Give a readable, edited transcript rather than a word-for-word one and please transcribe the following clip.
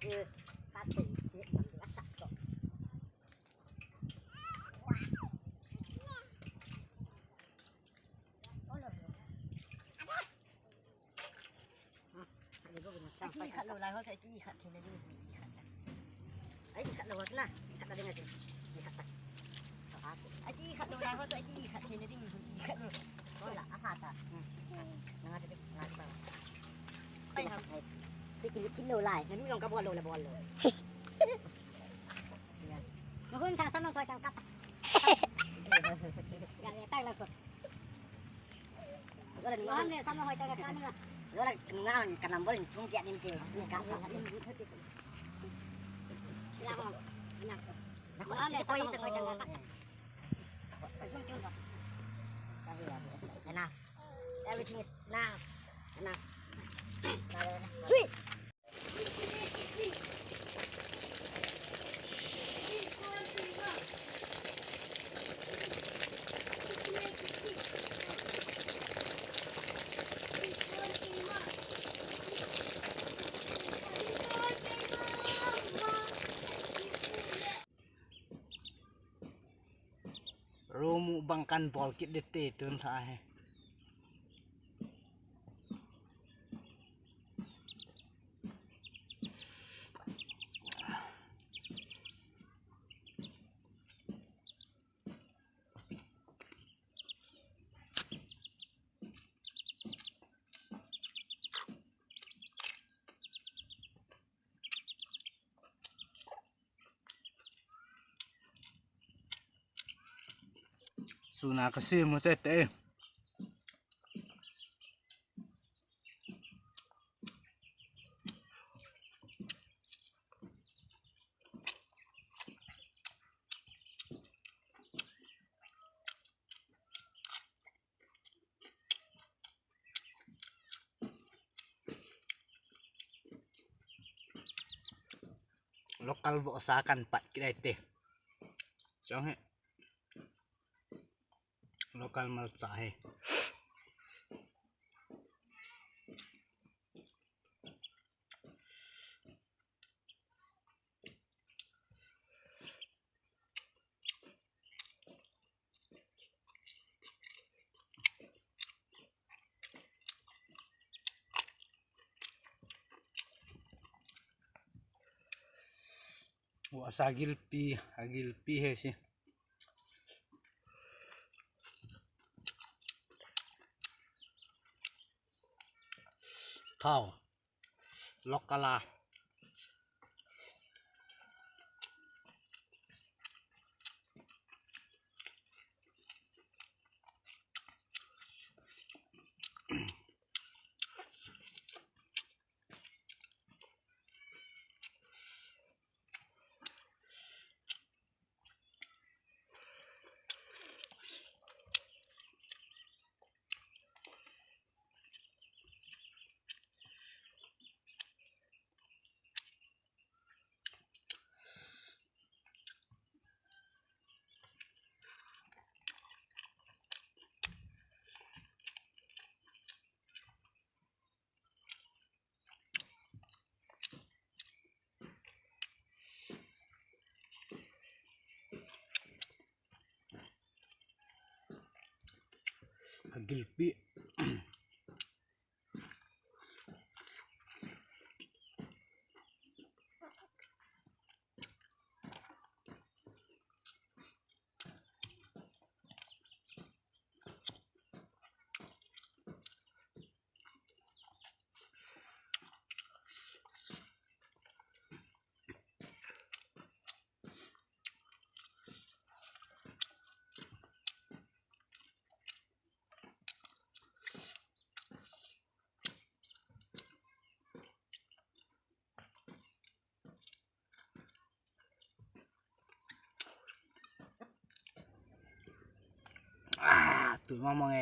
Chị khát lâu lại họ sẽ chị khát thì nó đi ấy chị khát lâu hết na khát là đi ngay chị khát ấy chị khát lâu lại họ sẽ chị khát thì nó đi chị khát luôn đó là áp hạt à nggak ada nggak ada ay ha si kilip lâu lại nó yung kabol là bol rồi nó cũng thằng sắm nó thôi thằng cắt gak tay là phật rồi là nó sắm nó thôi thằng cắt nữa đó là ngon cả năm bữa chúng kẹt lên kìa cá sấu lên hết đi làm không nó sẽ quay từ quay thằng cắt phải xuống chung rồi enough everything is enough enough sweet Romu bangkan bol kit dete tun sahe. Suna kasi mo sete. Lokal bo usahakan pat kita ite. Jangan lokal malsahe. Wasa agilpi he sih. Kau lokala agilpi. Tuh ngomong